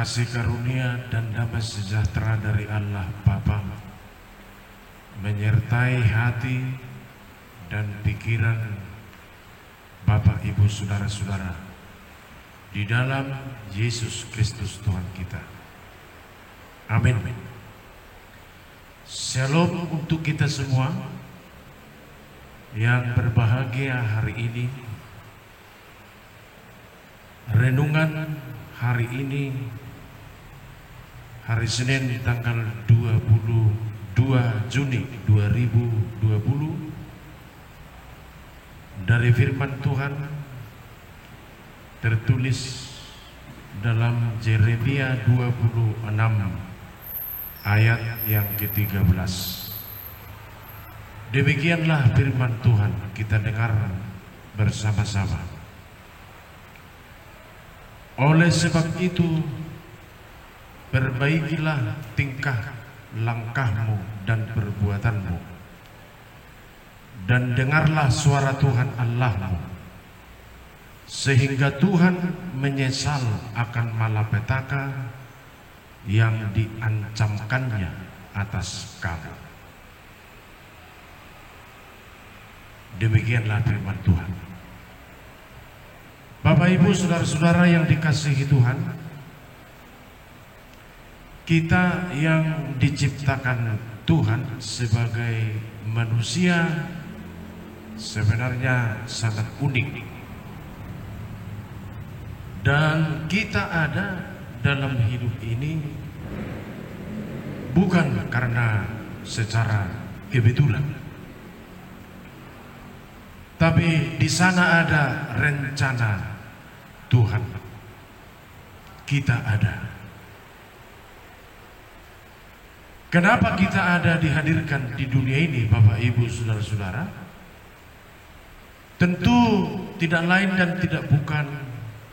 Kasih karunia dan damai sejahtera dari Allah Bapa menyertai hati dan pikiran Bapak, Ibu, saudara-saudara di dalam Yesus Kristus Tuhan kita. Amin. Shalom untuk kita semua yang berbahagia hari ini. Renungan hari ini, hari Senin tanggal 22 Juni 2020, dari firman Tuhan tertulis dalam Yeremia 26 ayat yang ke-13. Demikianlah firman Tuhan, kita dengar bersama-sama. Oleh sebab itu, perbaikilah tingkah langkahmu dan perbuatanmu, dan dengarlah suara Tuhan Allahmu, sehingga Tuhan menyesal akan malapetaka yang diancamkannya atas kamu. Demikianlah firman Tuhan. Bapak, Ibu, saudara-saudara yang dikasihi Tuhan, kita yang diciptakan Tuhan sebagai manusia sebenarnya sangat unik, dan kita ada dalam hidup ini bukan karena secara kebetulan, tapi di sana ada rencana Tuhan. Kita ada. Kenapa kita ada dihadirkan di dunia ini, Bapak, Ibu, saudara-saudara? Tentu tidak lain dan tidak bukan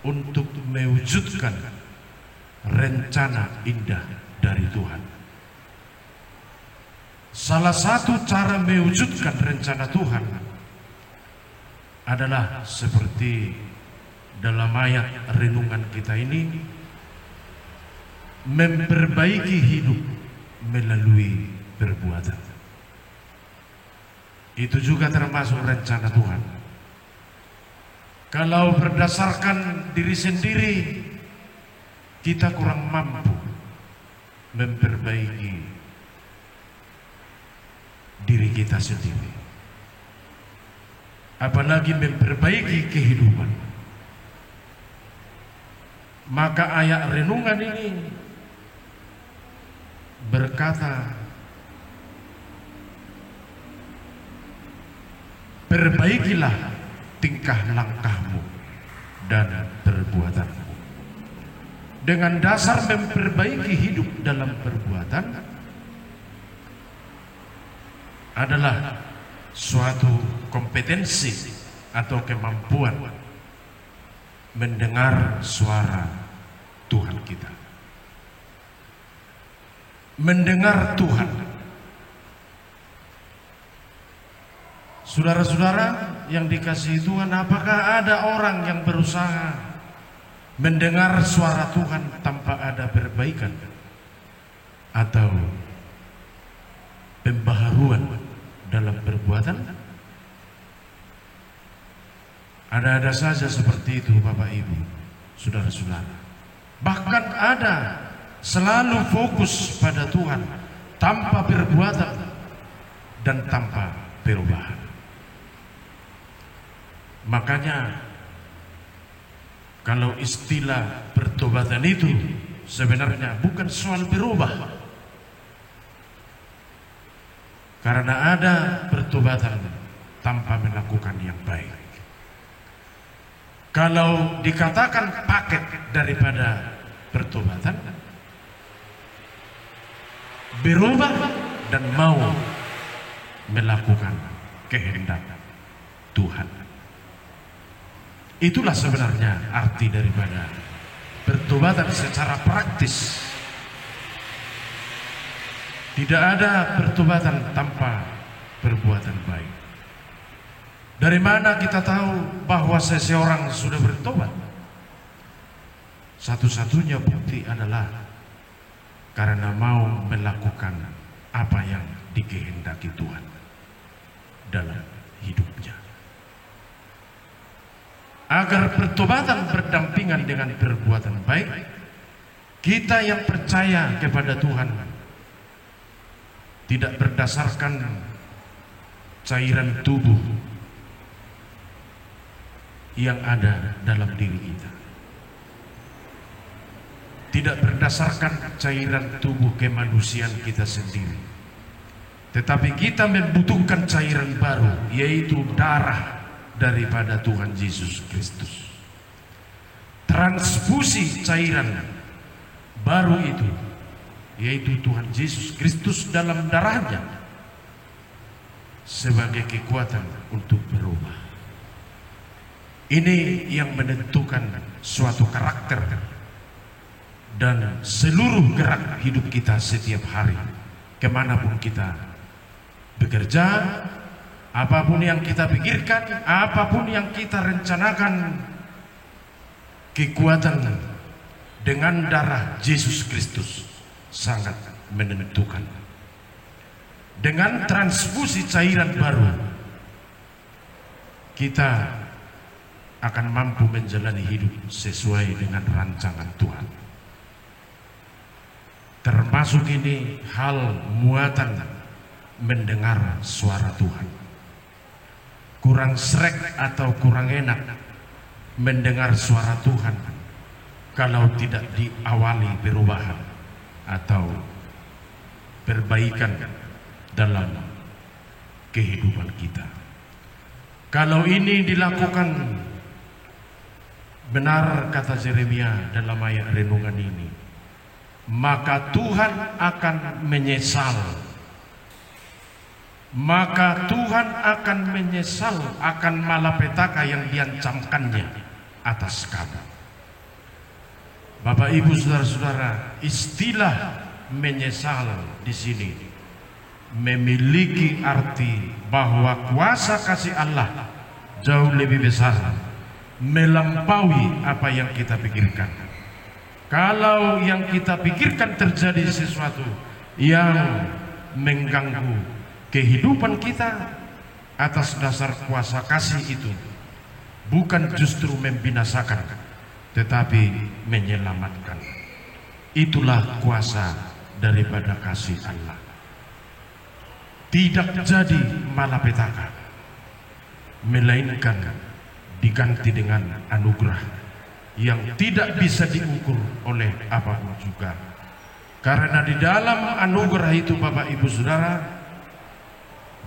untuk mewujudkan rencana indah dari Tuhan. Salah satu cara mewujudkan rencana Tuhan adalah seperti dalam ayat renungan kita ini, memperbaiki hidup melalui perbuatan. Itu juga termasuk rencana Tuhan. Kalau berdasarkan diri sendiri, kita kurang mampu memperbaiki diri kita sendiri, apalagi memperbaiki kehidupan. Maka ayat renungan ini berkata, perbaikilah tingkah langkahmu dan perbuatanmu. Dengan dasar memperbaiki hidup dalam perbuatan adalah suatu kompetensi atau kemampuan mendengar suara Tuhan kita, mendengar Tuhan. Saudara-saudara yang dikasihi Tuhan, apakah ada orang yang berusaha mendengar suara Tuhan tanpa ada perbaikan atau pembaharuan dalam perbuatan? Ada-ada saja seperti itu, Bapak, Ibu, saudara-saudara. Bahkan ada selalu fokus pada Tuhan tanpa perbuatan dan tanpa perubahan. Makanya kalau istilah pertobatan itu sebenarnya bukan soal berubah, karena ada pertobatan tanpa melakukan yang baik. Kalau dikatakan paket daripada pertobatan, berubah dan mau melakukan kehendak Tuhan. Itulah sebenarnya arti daripada pertobatan secara praktis. Tidak ada pertobatan tanpa perbuatan baik. Dari mana kita tahu bahwa seseorang sudah bertobat? Satu-satunya bukti adalah karena mau melakukan apa yang dikehendaki Tuhan dalam hidupnya. Agar pertobatan berdampingan dengan perbuatan baik, kita yang percaya kepada Tuhan tidak berdasarkan cairan tubuh yang ada dalam diri kita, tidak berdasarkan cairan tubuh kemanusiaan kita sendiri, tetapi kita membutuhkan cairan baru, yaitu darah daripada Tuhan Yesus Kristus. Transfusi cairan baru itu, yaitu Tuhan Yesus Kristus dalam darahnya, sebagai kekuatan untuk berubah. Ini yang menentukan suatu karakter dan seluruh gerak hidup kita setiap hari, kemanapun kita bekerja, apapun yang kita pikirkan, apapun yang kita rencanakan, kekuatan dengan darah Yesus Kristus sangat menentukan. Dengan transfusi cairan baru, kita akan mampu menjalani hidup sesuai dengan rancangan Tuhan. Termasuk ini hal muatan mendengar suara Tuhan. Kurang srek atau kurang enak mendengar suara Tuhan kalau tidak diawali perubahan atau perbaikan dalam kehidupan kita. Kalau ini dilakukan benar, kata Yeremia dalam ayat renungan ini, maka Tuhan akan menyesal. Maka Tuhan akan menyesal akan malapetaka yang diancamkannya atas kamu. Bapak, Ibu, saudara-saudara, istilah menyesal di sini memiliki arti bahwa kuasa kasih Allah jauh lebih besar, melampaui apa yang kita pikirkan. Kalau yang kita pikirkan terjadi sesuatu yang mengganggu kehidupan kita, atas dasar kuasa kasih itu bukan justru membinasakan, tetapi menyelamatkan. Itulah kuasa daripada kasih Allah. Tidak jadi malapetaka, melainkan diganti dengan anugerah yang tidak bisa diukur oleh apapun juga. Karena di dalam anugerah itu, Bapak, Ibu, saudara,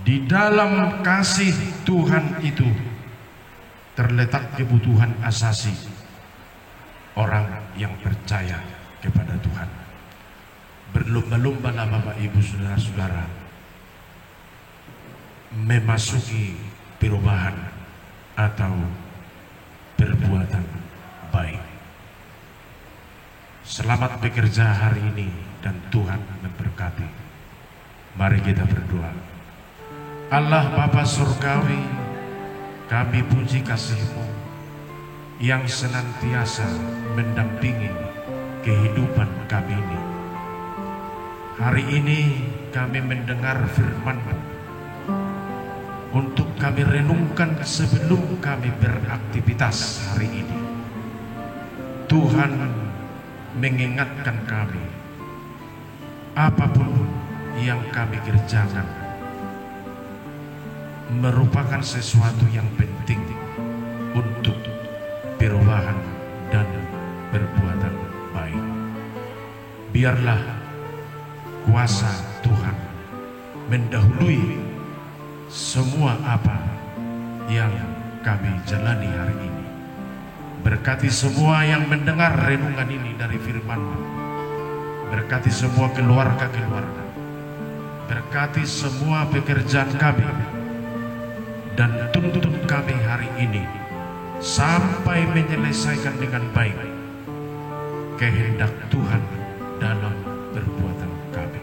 di dalam kasih Tuhan itu terletak kebutuhan asasi orang yang percaya kepada Tuhan. Berlomba-lombalah Bapak, Ibu, saudara-saudara, memasuki perubahan atau perbuatan baik. Selamat bekerja hari ini dan Tuhan memberkati. Mari kita berdoa. Allah Bapa Surgawi, kami puji kasih-Mu yang senantiasa mendampingi kehidupan kami ini. Hari ini kami mendengar firman-Mu untuk kami renungkan sebelum kami beraktivitas hari ini. Tuhan mengingatkan kami, apapun yang kami kerjakan merupakan sesuatu yang penting untuk perubahan dan perbuatan baik. Biarlah kuasa Tuhan mendahului semua apa yang kami jalani hari ini. Berkati semua yang mendengar renungan ini dari firman-Mu. Berkati semua keluarga-keluarga. Berkati semua pekerjaan kami. Dan tuntun kami hari ini sampai menyelesaikan dengan baik kehendak Tuhan dalam perbuatan kami.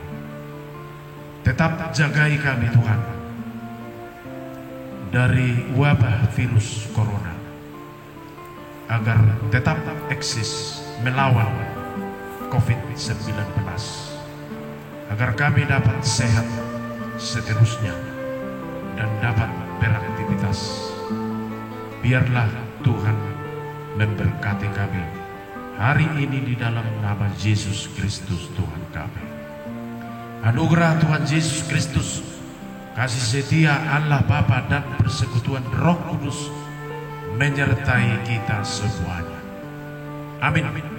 Tetap jagai kami, Tuhan, dari wabah virus corona, agar tetap eksis melawan COVID-19, agar kami dapat sehat seterusnya dan dapat beraktivitas. Biarlah Tuhan memberkati kami hari ini di dalam nama Yesus Kristus Tuhan kami. Anugerah Tuhan Yesus Kristus, kasih setia Allah Bapa dan persekutuan Roh Kudus menyertai kita semuanya. Amin.